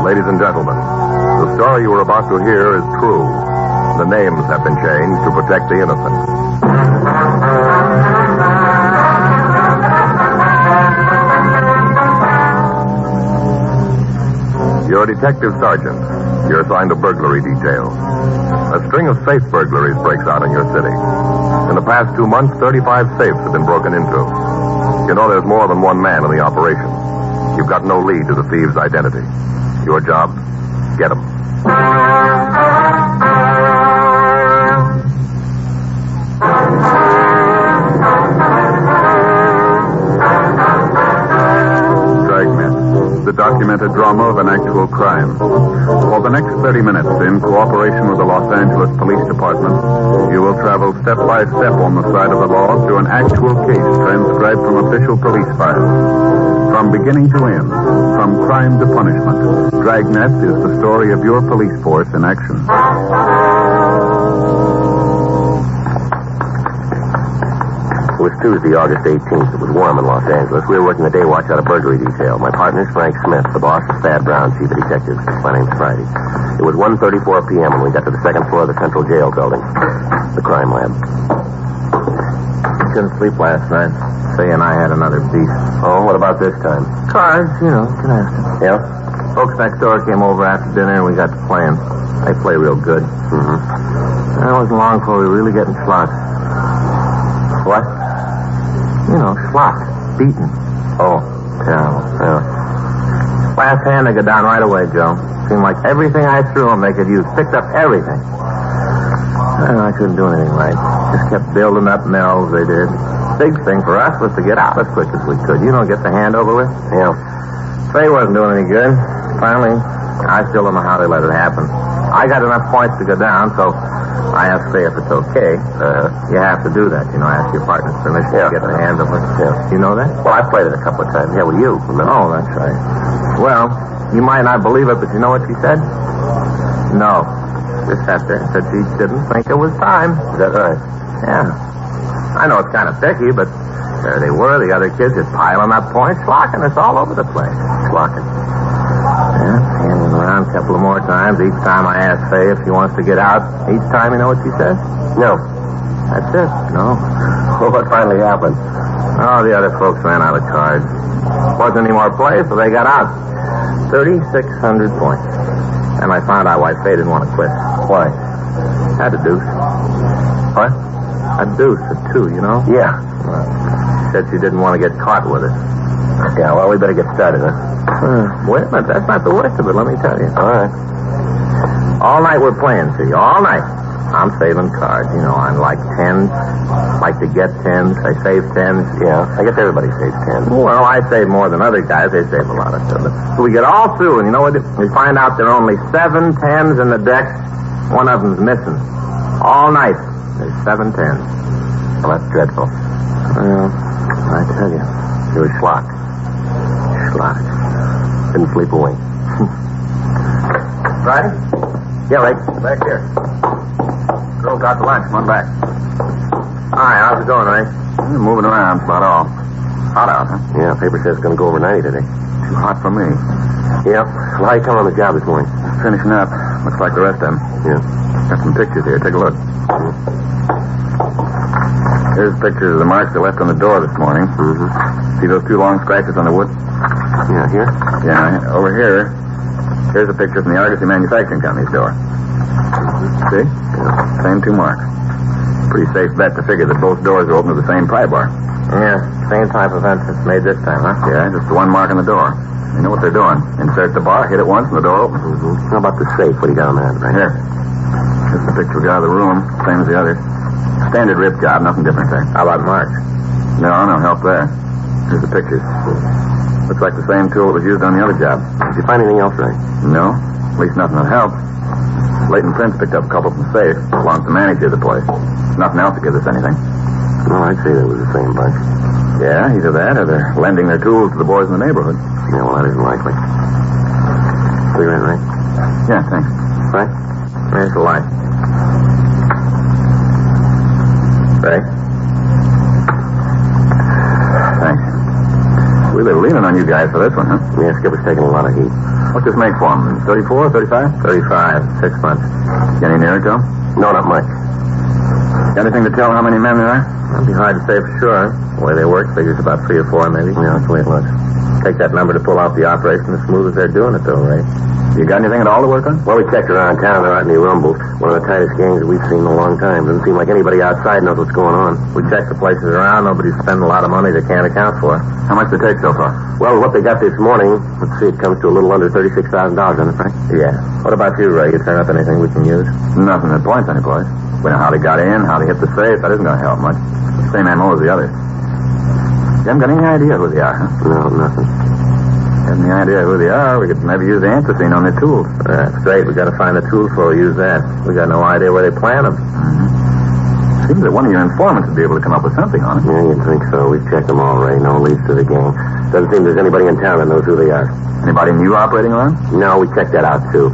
Ladies and gentlemen, the story you are about to hear is true. The names have been changed to protect the innocent. You're a detective sergeant. You're assigned a burglary detail. A string of safe burglaries breaks out in your city. In the past 2 months, 35 safes have been broken into. You know there's more than one man in the operation. You've got no lead to the thieves' identity. Your job? Get him. Dragnet, the documented drama of an actual crime. For the next 30 minutes, in cooperation with the Los Angeles Police Department, you will travel step by step on the side of the law through an actual case transcribed from official police files. From beginning to end, from crime to punishment, Dragnet is the story of your police force in action. It was Tuesday, August 18th. It was warm in Los Angeles. We were working the day watch out of burglary detail. My partner's Frank Smith. The boss is Thad Brown, chief of detectives. My name's Friday. It was 1:34 p.m. when we got to the second floor of the Central Jail building, the crime lab. Couldn't sleep last night. Say and I had another beast. Oh, what about this time? Cards, you know, can ask them. Yeah? Folks next door came over after dinner and we got to playing. They play real good. Mm-hmm. It wasn't long before we were really getting slots. What? You know, slots. Beaten. Oh. Terrible. Yeah. Last hand, they go down right away, Joe. Seemed like everything I threw them they could use. Picked up everything. I couldn't do anything right. Just kept building up mills, they did. Big thing for us was to get out as quick as we could. You know, get the hand over with. Yeah. Faye wasn't doing any good. Finally, I still don't know how they let it happen. I got enough points to go down, so I asked Faye if it's okay. You have to do that, you know, ask your partner's permission to get the hand over. Yeah. You know that? Well, I played it a couple of times. Yeah, with you, remember? Oh, that's right. Well, you might not believe it, but you know what she said? No. Just sat there and said she didn't think it was time. Is that right? Yeah. I know it's kind of picky, but there they were, the other kids just piling up points, slocking us all over the place. Slocking. Yeah, handing around a couple of more times. Each time I asked Faye if she wants to get out. Each time, you know what she says? No. That's it. No. Well, what finally happened? Oh, the other folks ran out of cards. Wasn't any more play, so they got out. 3,600 points. And I found out why Faye didn't want to quit. Why? Had a deuce. What? A deuce, a two, you know? Yeah. Well, said she didn't want to get caught with it. Yeah, well, we better get started, huh? Wait a minute, that's not the worst of it, let me tell you. All right. All night we're playing, see, all night. I'm saving cards, you know, I like tens, like to get tens, I save tens. Yeah, I guess everybody saves tens. Well, I save more than other guys, they save a lot of stuff. So we get all through, and you know what? We find out there are only 7 tens in the deck. One of them's missing. All night, there's 7 tens. Well, that's dreadful. Well, I tell you. You were schlocked. Schlocked. Didn't sleep a wink. Friday? Yeah, right. Back here. Girls got the lunch. Come on back. Hi, how's it going, Ray? Moving around, about all. Hot out, huh? Yeah, paper says it's going to go over 90 today. Too hot for me. Yeah. Well, how you coming on the job this morning? Finishing up. Looks like the rest of them. Yeah. Got some pictures here. Take a look. Here's pictures of the marks they left on the door this morning. Mm-hmm. See those 2 long scratches on the wood? Yeah, here? Yeah, over here. Here's a picture from the Argosy Manufacturing Company's door. See? Yeah. Same 2 marks. Pretty safe bet to figure that both doors are open to the same pry bar. Yeah, same type of entrance made this time, huh? Yeah, just the 1 mark on the door. They know what they're doing. Insert the bar, hit it once, and the door opens. Mm-hmm. How about the safe? What do you got on that? Right here. This is the picture we got of the room, same as the others. Standard rip job, nothing different there. How about marks? No help there. Here's the pictures. Looks like the same tool that was used on the other job. Did you find anything else, Ray? No. At least nothing that helps. Leighton Prince picked up a couple from the safe. Belongs to the manager of the place. Nothing else that gives us anything. Well, I'd say that was the same bunch. Yeah, either that or they're lending their tools to the boys in the neighborhood. Yeah, well, that isn't likely. Clear in, right? Yeah, thanks. Right? There's the light. size for this one, huh? Yeah, Skipper's taking a lot of heat. What's this make for him? 34, 35? 35, 6 months. Get any nearer to him? No, not much. Got anything to tell how many men there are? It'll be hard to say for sure. The way they work figures about 3 or 4, maybe. Yeah, that's the way it looks. Take that number to pull off the operation as smooth as they're doing it, though, Ray. You got anything at all to work on? Well, we checked around town. There aren't any rumbles. One of the tightest gangs that we've seen in a long time. Doesn't seem like anybody outside knows what's going on. We checked the places around. Nobody's spending a lot of money they can't account for. How much did it take so far? Well, what they got this morning, let's see, it comes to a little under $36,000, doesn't it, Frank? Yeah. What about you, Ray? You turn up anything we can use? Nothing that points anyplace. We know how they got in, how they hit the safe. That isn't going to help much. Same MO as the others. You haven't got any idea who they are, huh? No, nothing. Have any idea who they are? We could maybe use the anthracene on their tools. That's great. We got to find the tools before we use that. We got no idea where they plant them. Seems that one of your informants would be able to come up with something on it. Yeah, you'd think so. We've checked them all, Ray. No leads to the gang. Doesn't seem there's anybody in town that knows who they are. Anybody new operating around? No, we checked that out, too.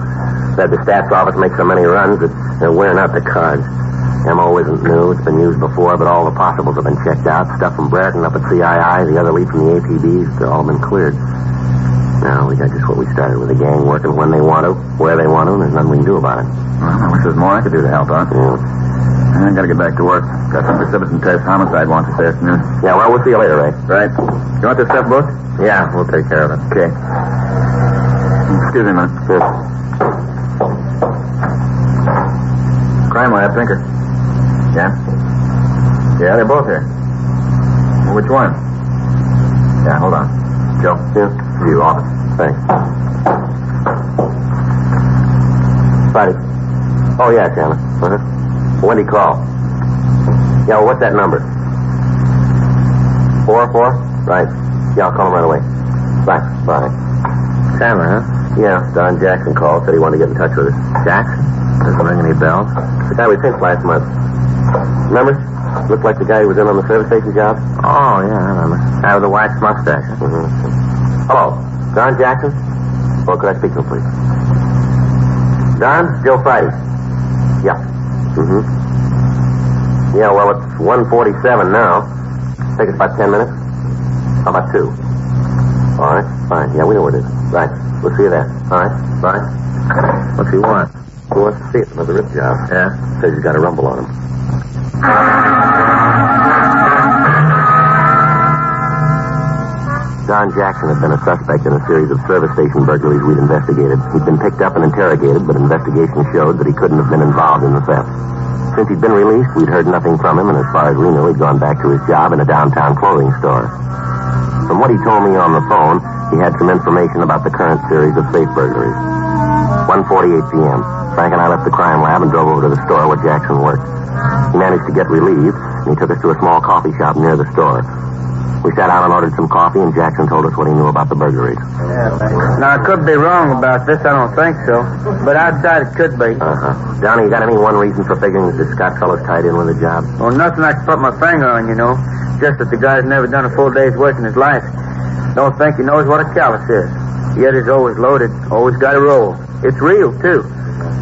Said the staff's office makes so many runs that they're wearing out the cards. MO isn't new. It's been used before, but all the possibles have been checked out. Stuff from Brereton up at CII, the other lead from the APBs, they're all been cleared. Now, we got just what we started with, the gang working when they want to, where they want to, and there's nothing we can do about it. Well, I wish there was more I could do to help out. Yeah. I gotta get back to work. Got some precipitant test homicide warrant this afternoon. Yeah, well, we'll see you later, Ray. Right. You want this stuff booked? Yeah, we'll take care of it. Okay. Excuse me a minute. Sure. Crime lab, Tinker. Yeah? Yeah, they're both here. Well, which one? Yeah, hold on. Joe? Yeah. You, office. Thanks. Friday. Oh, yeah, Chandler. Uh-huh. When did he call? Yeah, well, what's that number? 44? Right. Yeah, I'll call him right away. Bye. Bye. Chandler, huh? Yeah, Don Jackson called. Said he wanted to get in touch with us. Jackson? Doesn't ring any bells. The guy we sent last month. Remember? Looked like the guy who was in on the service station job. Oh, yeah, I remember. Guy with the waxed mustache. Mm-hmm. Hello. Don Jackson? Well, could I speak to him, please? Don? Joe Friday. Yeah. Mm-hmm. Yeah, well, it's 1:47 now. Take us about 10 minutes. How about 2? All right, fine. Yeah, we know where it is. Right. We'll see you there. All right, bye. What's he want? He wants to see it. Another rip job. Yeah? Says he's got a rumble on him. Don Jackson had been a suspect in a series of service station burglaries we'd investigated. He'd been picked up and interrogated, but investigation showed that he couldn't have been involved in the theft. Since he'd been released, we'd heard nothing from him, and as far as we knew, he'd gone back to his job in a downtown clothing store. From what he told me on the phone, he had some information about the current series of safe burglaries. 1:48 p.m. Frank and I left the crime lab and drove over to the store where Jackson worked. He managed to get relieved, and he took us to a small coffee shop near the store. We sat down and ordered some coffee, and Jackson told us what he knew about the burglaries. Now, I could be wrong about this. I don't think so. But I'd say it could be. Uh-huh. Johnny, you got any one reason for figuring that this Scott fellow's tied in with the job? Well, nothing I can put my finger on, you know. Just that the guy's never done a full day's work in his life. Don't think he knows what a callus is. Yet he's always loaded, always got a roll. It's real, too.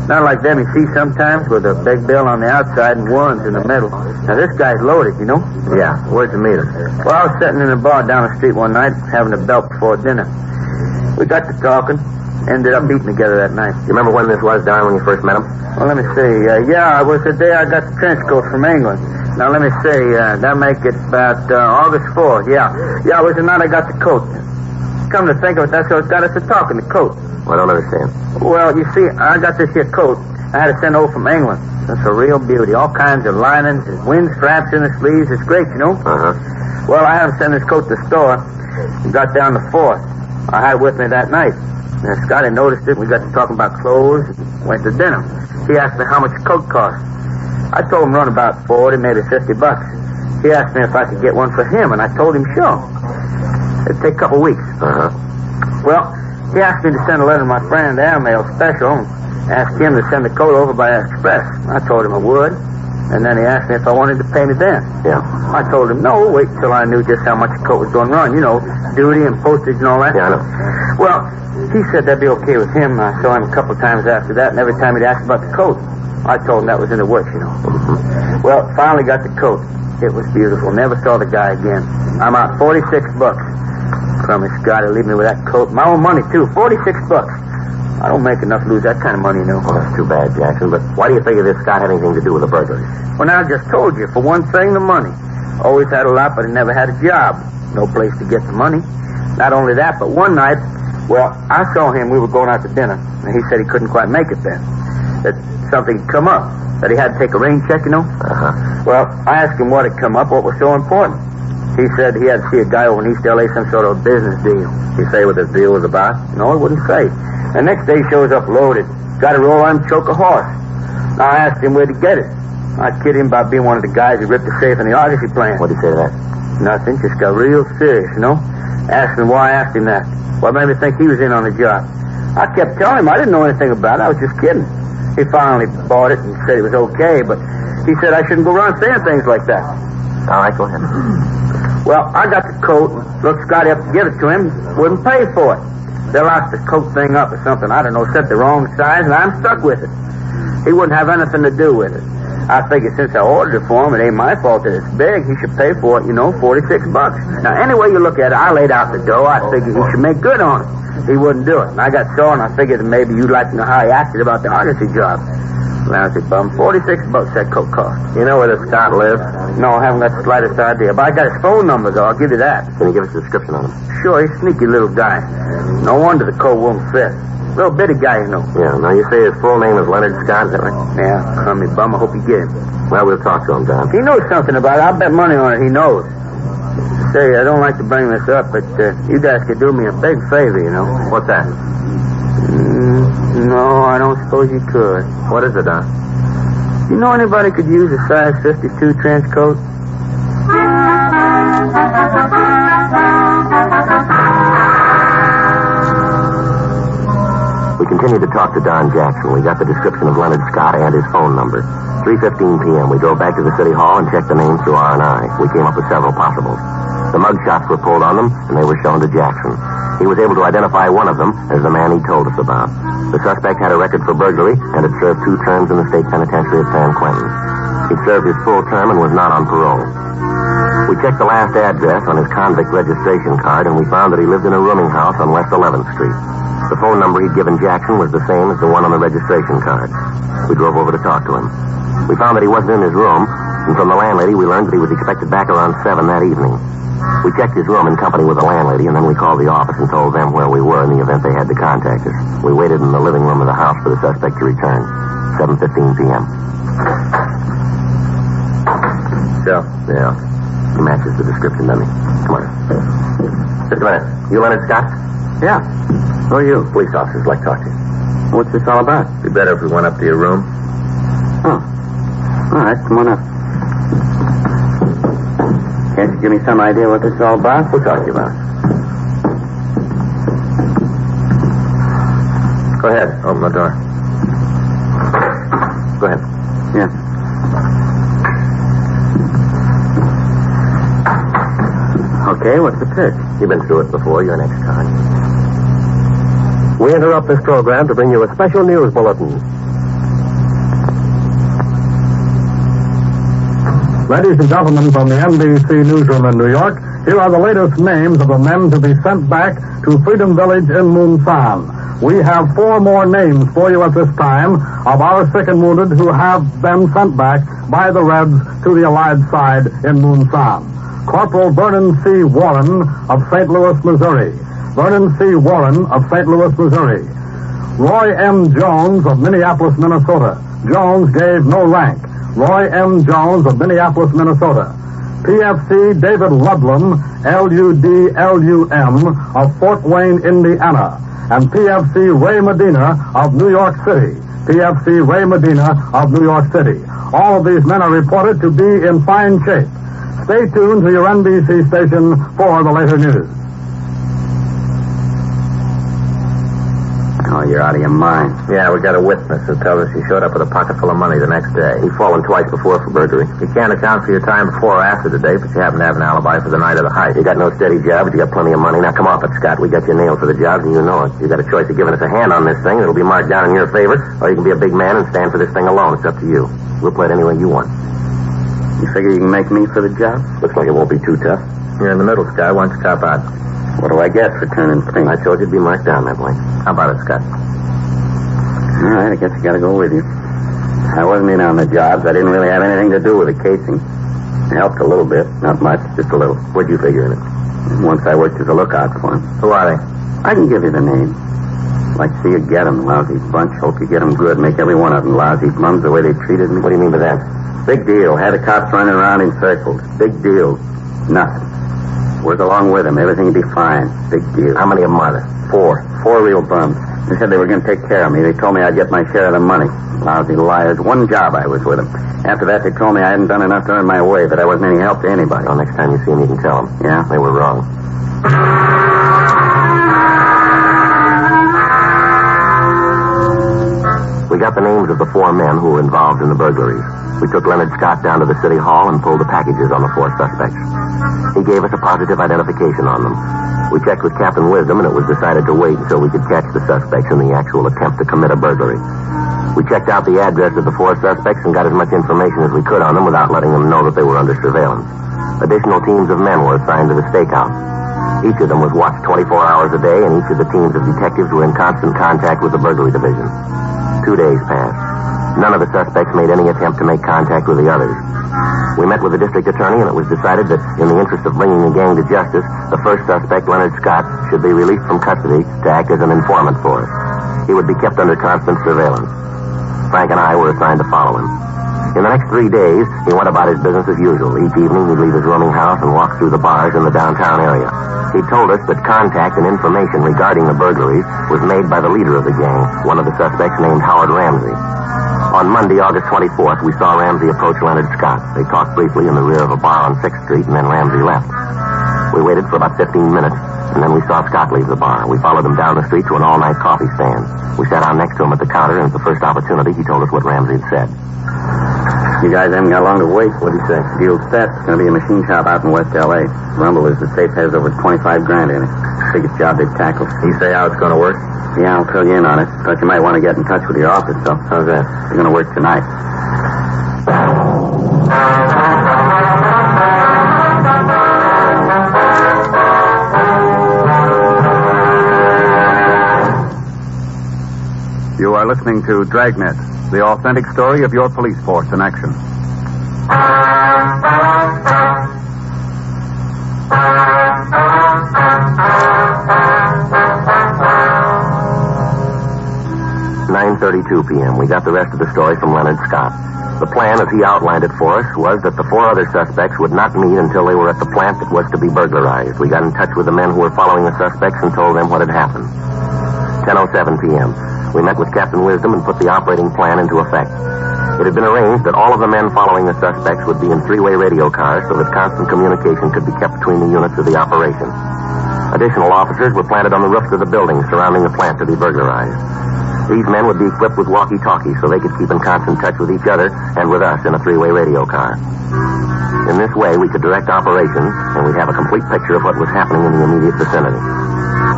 Not like them you see sometimes with a big bill on the outside and ones in the middle. Now, this guy's loaded, you know? Yeah. Where'd you meet him? Well, I was sitting in a bar down the street one night having a belt before dinner. We got to talking, ended up eating together that night. You remember when this was, Don, when you first met him? Well, let me see. Yeah, it was the day I got the trench coat from England. Now, let me see. That make it about August 4th. Yeah, it was the night I got the coat. Come to think of it, that's what got us to talking, the coat. I don't understand. Well, you see, I got this here coat I had to send over from England. It's a real beauty. All kinds of linings, wind straps in the sleeves. It's great, you know? Uh-huh. Well, I had him send this coat to the store. We got down the 4th. I had it with me that night. And Scotty noticed it. We got to talking about clothes and went to dinner. He asked me how much the coat cost. I told him run about 40, maybe $50. He asked me if I could get one for him, and I told him sure. It'd take a couple weeks. Uh-huh. Well, he asked me to send a letter to my friend Airmail Special and asked him to send the coat over by express. I told him I would. And then he asked me if I wanted to pay me then. Yeah. I told him no, wait till I knew just how much the coat was going to run. You know, duty and postage and all that. Yeah, I know. Well, he said that'd be okay with him. I saw him a couple of times after that, and every time he'd ask about the coat, I told him that was in the works, you know. Mm-hmm. Well, finally got the coat. It was beautiful. Never saw the guy again. I'm out $46. Crummy Scott, leave me with that coat. My own money, too. $46. I don't make enough to lose that kind of money, you know. Well, that's too bad, Jackson. But why do you figure this Scott had anything to do with the burglary? Well, now, I just told you. For one thing, the money. Always had a lot, but I never had a job. No place to get the money. Not only that, but one night, well, I saw him. We were going out to dinner, and he said he couldn't quite make it then. That something had come up. That he had to take a rain check, you know. Uh-huh. Well, I asked him what had come up, what was so important. He said he had to see a guy over in East L.A., some sort of business deal. You say what this deal was about? No, he wouldn't say. The next day he shows up loaded. Got a roll on him, choke a horse. Now, I asked him where to get it. I kid him about being one of the guys who ripped the safe in the Argosy plant. What did he say to that? Nothing, just got real serious, you know. Asked him why I asked him that. What made me think he was in on the job? I kept telling him I didn't know anything about it. I was just kidding. He finally bought it and said it was okay, but he said I shouldn't go around saying things like that. All right, go ahead. Well, I got the coat, looked Scotty up to give it to him, wouldn't pay for it. They locked the coat thing up or something, I don't know, set the wrong size, and I'm stuck with it. He wouldn't have anything to do with it. I figured since I ordered it for him, it ain't my fault that it's big. He should pay for it, you know, $46. Now, any way you look at it, I laid out the dough. I figured he should make good on it. He wouldn't do it. And I got sore, and I figured that maybe you'd like to know how he acted about the Argosy job. Lousy bum. $46 that coat cost. You know where this Scott lives? No, I haven't got the slightest idea. But I got his phone number, though. I'll give you that. Can you give us a description on him? Sure, he's a sneaky little guy. No wonder the coat won't fit. Little bitty guy, you know. Yeah, now you say his full name is Leonard Scott, is that right? Yeah, crummy bum. I hope you get him. Well, we'll talk to him, Don. He knows something about it. I'll bet money on it. He knows. Say, I don't like to bring this up, but you guys could do me a big favor, you know. What's that? No, I don't suppose you could. What is it, Don? You know anybody could use a size 52 trench coat? We continued to talk to Don Jackson. We got the description of Leonard Scott and his phone number. 3:15 p.m. We drove back to the city hall and checked the names through R&I. We came up with several possibles. The mug shots were pulled on them, and they were shown to Jackson. He was able to identify one of them as the man he told us about. The suspect had a record for burglary and had served 2 terms in the state penitentiary at San Quentin. He'd served his full term and was not on parole. We checked the last address on his convict registration card, and we found that he lived in a rooming house on West 11th Street. The phone number he'd given Jackson was the same as the one on the registration card. We drove over to talk to him. We found that he wasn't in his room, and from the landlady we learned that he was expected back around 7 that evening. We checked his room in company with the landlady, and then we called the office and told them where we were in the event they had to contact us. We waited in the living room of the house for the suspect to return. 7:15 p.m. So? Yeah. He matches the description, doesn't he? Come on. Just a minute. You Leonard Scott? Yeah. Who are you? Police officers like to talk to you. What's this all about? It'd be better if we went up to your room. Oh. All right, come on up. Can't you give me some idea what this is all about? We'll talk to you about it. Go ahead. Open the door. Go ahead. Yeah. Okay, what's the pitch? You've been through it before. You're an ex-con. We interrupt this program to bring you a special news bulletin. Ladies and gentlemen from the NBC newsroom in New York, here are the latest names of the men to be sent back to Freedom Village in Munsan. We have 4 more names for you at this time of our sick and wounded who have been sent back by the Reds to the Allied side in Munsan. Corporal Vernon C. Warren of St. Louis, Missouri. Vernon C. Warren of St. Louis, Missouri. Roy M. Jones of Minneapolis, Minnesota. Jones gave no rank. Roy M. Jones of Minneapolis, Minnesota. PFC David Ludlum, Ludlum, of Fort Wayne, Indiana. And PFC Ray Medina of New York City. PFC Ray Medina of New York City. All of these men are reported to be in fine shape. Stay tuned to your NBC station for the later news. Oh, you're out of your mind. Yeah, we got a witness who tells us he showed up with a pocket full of money the next day. He's fallen twice before for burglary. You can't account for your time before or after today, but you happen to have an alibi for the night of the heist. You got no steady job, but you got plenty of money. Now come off it, Scott. We got you nailed for the job, and you know it. You got a choice of giving us a hand on this thing. It'll be marked down in your favor, or you can be a big man and stand for this thing alone. It's up to you. We'll play it any way you want. You figure you can make me for the job? Looks like it won't be too tough. You're in the middle, Scott. Why don't you cop out? What do I get for turning pink? I told you it'd be marked down that way. How about it, Scott? All right, I guess I gotta go with you. I wasn't in on the jobs. I didn't really have anything to do with the casing. It helped a little bit. Not much, just a little. What'd you figure in it? Once I worked as a lookout for him. Who are they? I can give you the name. Like, see you get them, lousy bunch. Hope you get them good. Make every one of them lousy bums the way they treated me. What do you mean by that? Big deal. Had the cops running around in circles. Big deal. Nothing. Work along with them. Everything will be fine. Big deal. How many of them are there? 4. 4 real bums. They said they were going to take care of me. They told me I'd get my share of the money. Lousy liars. One job I was with them. After that, they told me I hadn't done enough to earn my way, but I wasn't any help to anybody. Well, next time you see them, you can tell them. Yeah? They were wrong. We got the names of the 4 men who were involved in the burglaries. We took Leonard Scott down to the city hall and pulled the packages on the 4 suspects. He gave us a positive identification on them. We checked with Captain Wisdom, and it was decided to wait until we could catch the suspects in the actual attempt to commit a burglary. We checked out the address of the 4 suspects and got as much information as we could on them without letting them know that they were under surveillance. Additional teams of men were assigned to the stakeout. Each of them was watched 24 hours a day, and each of the teams of detectives were in constant contact with the burglary division. 2 days passed. None of the suspects made any attempt to make contact with the others. We met with the district attorney, and it was decided that in the interest of bringing the gang to justice, the first suspect, Leonard Scott, should be released from custody to act as an informant for us. He would be kept under constant surveillance. Frank and I were assigned to follow him. In the next 3 days, he went about his business as usual. Each evening, he'd leave his rooming house and walk through the bars in the downtown area. He told us that contact and information regarding the burglaries was made by the leader of the gang, one of the suspects named Howard Ramsey. On Monday, August 24th, we saw Ramsey approach Leonard Scott. They talked briefly in the rear of a bar on 6th Street, and then Ramsey left. We waited for about 15 minutes, and then we saw Scott leave the bar. We followed him down the street to an all-night coffee stand. We sat down next to him at the counter, and at the first opportunity, he told us what Ramsey had said. You guys haven't got long to wait. What'd he say? Deal's set. It's going to be a machine shop out in West L.A. Rumble is the safe has over 25 grand in it. Biggest job they've tackled. You say how it's going to work? Yeah, I'll fill you in on it. Thought you might want to get in touch with your office, so. How's that? It's going to work tonight. You are listening to Dragnet, the authentic story of your police force in action. .32 p.m. We got the rest of the story from Leonard Scott. The plan, as he outlined it for us, was that the 4 other suspects would not meet until they were at the plant that was to be burglarized. We got in touch with the men who were following the suspects and told them what had happened. 10:07 p.m. We met with Captain Wisdom and put the operating plan into effect. It had been arranged that all of the men following the suspects would be in 3-way radio cars so that constant communication could be kept between the units of the operation. Additional officers were planted on the roofs of the buildings surrounding the plant to be burglarized. These men would be equipped with walkie-talkies so they could keep in constant touch with each other and with us in a 3-way radio car. In this way, we could direct operations, and we'd have a complete picture of what was happening in the immediate vicinity.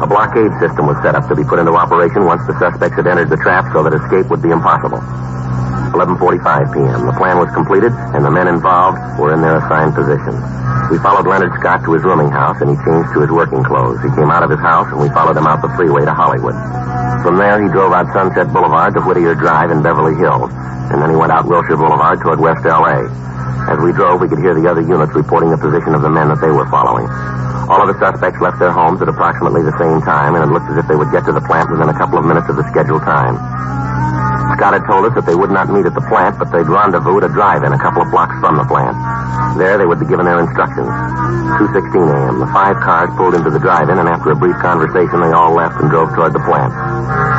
A blockade system was set up to be put into operation once the suspects had entered the trap so that escape would be impossible. 11:45 p.m. The plan was completed, and the men involved were in their assigned positions. We followed Leonard Scott to his rooming house, and he changed to his working clothes. He came out of his house, and we followed him out the freeway to Hollywood. From there, he drove out Sunset Boulevard to Whittier Drive in Beverly Hills, and then he went out Wilshire Boulevard toward West L.A. As we drove, we could hear the other units reporting the position of the men that they were following. All of the suspects left their homes at approximately the same time, and it looked as if they would get to the plant within a couple of minutes of the scheduled time. Scott had told us that they would not meet at the plant, but they'd rendezvous at a drive-in a couple of blocks from the plant. There, they would be given their instructions. 2:16 a.m., the 5 cars pulled into the drive-in, and after a brief conversation, they all left and drove toward the plant.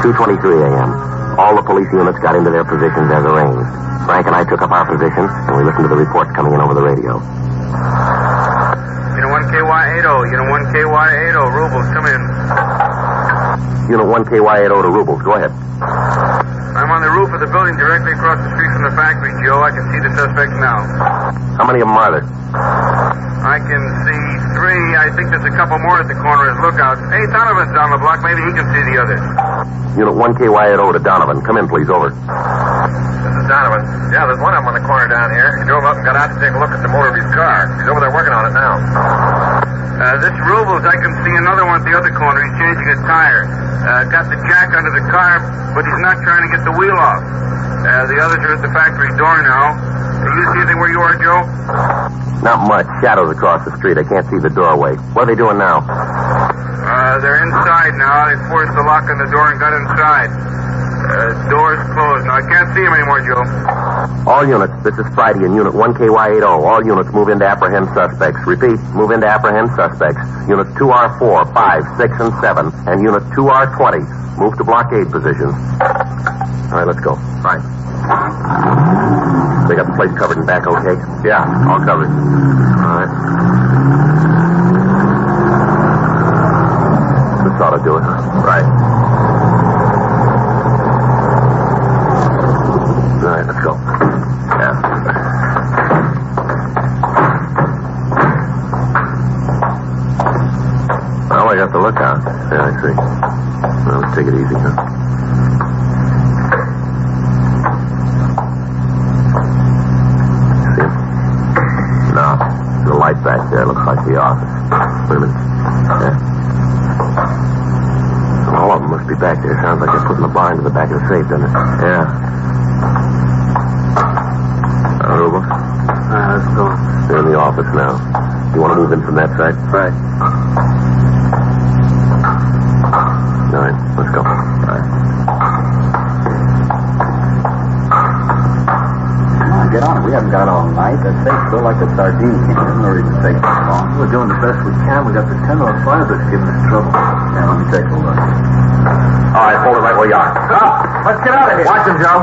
2:23 a.m., all the police units got into their positions as arranged. Frank and I took up our positions, and we listened to the reports coming in over the radio. Unit 1KY80, Unit 1KY80, Rubles, come in. Unit 1KY80 to Rubles, go ahead. I'm on the roof of the building directly across the street from the factory, Joe. I can see the suspects now. How many of them are there? I can see 3. I think there's a couple more at the corner as lookouts. Hey, Donovan's down the block. Maybe he can see the others. Unit 1KY80 to Donovan. Come in, please. Over. This is Donovan. Yeah, there's one of them on the corner down here. He drove up and got out to take a look at the motor of his car. He's over there working on it now. This Rubles, I can see another one at the other corner. He's changing a tire. Got the jack under the car, but he's not trying to get the wheel off. The others are at the factory door now. You see anything where you are, Joe? Not much. Shadows across the street. I can't see the doorway. What are they doing now? They're inside now. They forced the lock on the door and got inside. Door's closed. Now, I can't see him anymore, Joe. All units, this is Friday in Unit 1KY80. All units move in to apprehend suspects. Repeat, move in to apprehend suspects. Units 2R4, 5, 6, and 7, and Unit 2R20. Move to blockade positions. All right, let's go. Right. They got the place covered in back okay? Yeah, all covered. All right. This ought to do it. Right. All right, let's go. Yeah. Well, I got the lookout. Yeah, I see. Well, let's take it easy, huh? See him? No. The light back there looks like the office. Wait a minute. Yeah. All of them must be back there. Sounds like they're putting the bar into the back of the safe, doesn't it? Yeah. Rubles? Let's go. They're in the office now. You want to move in from that side? Right. All right, let's go. All right. Come on, get on it. We haven't got all night. That safe's still like a sardine can. It doesn't even take that long. We're doing the best we can. We got the 10 on fire that's giving us trouble. Yeah, let me take a look. All right, hold it right where you are. Let's get out of here. Watch him, Joe.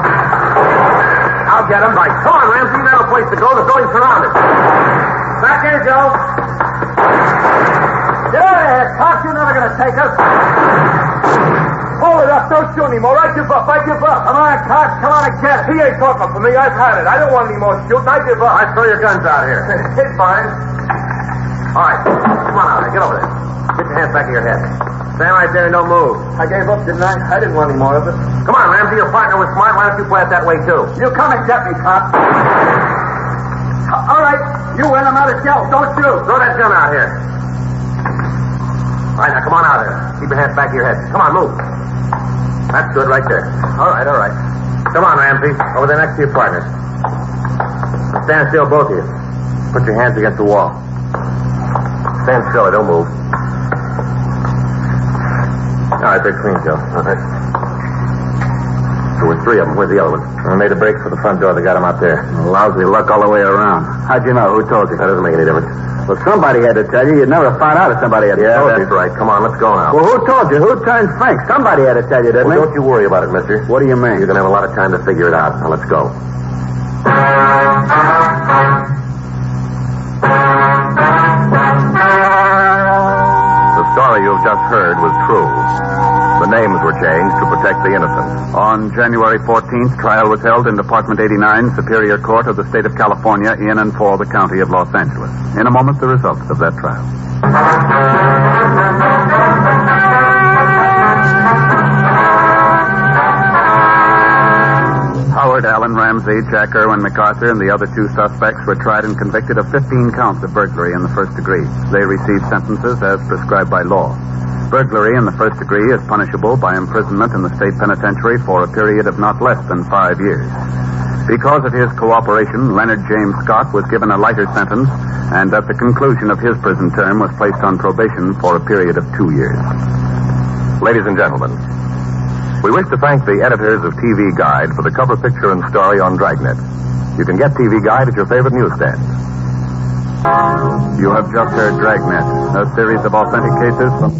I'll get him. Right. Come on, Ramsey. You have a place to go. The building's surrounded. Back here, Joe. Get out of here, Cox. You're never going to take us. Hold it up. Don't shoot anymore. I give up. I give up. Come on, Cox. Come on and get it. He ain't talking for me. I've had it. I don't want any more shooting. I give up. All right, throw your guns out here. It's fine. All right. Come on out there. Get over there. Get your hands back of your head. Stand right there and don't move. I gave up, didn't I? I didn't want any more of it. Come on, Ramsey. Your partner was smart. Why don't you play it that way, too? You come and get me, Cox. All right. You win. I'm out of shells. Don't shoot. Throw that gun out here. All right, now come on out here. Keep your hands back of your head. Come on, move. That's good right there. All right, all right. Come on, Ramsey. Over there next to your partner. Now stand still, both of you. Put your hands against the wall. Stand still. Don't move. All right, they're clean, Joe. All right. There were three of them. Where's the other one? I made a break for the front door. They got him out there. Lousy luck all the way around. How'd you know? Who told you? That doesn't make any difference. Well, somebody had to tell you. You'd never find out if somebody had told you. Yeah, that's right. Come on, let's go now. Well, who told you? Who turned Frank? Somebody had to tell you, didn't Well, they? don't you worry about it, mister. What do you mean? You're going to have a lot of time to figure it out. Now, let's go. The story you've just heard was true. The names were changed to protect the innocent. On January 14th, trial was held in Department 89, Superior Court of the State of California, in and for the County of Los Angeles. In a moment, the results of that trial. Howard Allen Ramsey, Jack Irwin MacArthur, and the other two suspects were tried and convicted of 15 counts of burglary in the first degree. They received sentences as prescribed by law. Burglary in the first degree is punishable by imprisonment in the state penitentiary for a period of not less than 5 years. Because of his cooperation, Leonard James Scott was given a lighter sentence, and at the conclusion of his prison term was placed on probation for a period of 2 years. Ladies and gentlemen, we wish to thank the editors of TV Guide for the cover picture and story on Dragnet. You can get TV Guide at your favorite newsstand. You have just heard Dragnet, a series of authentic cases from...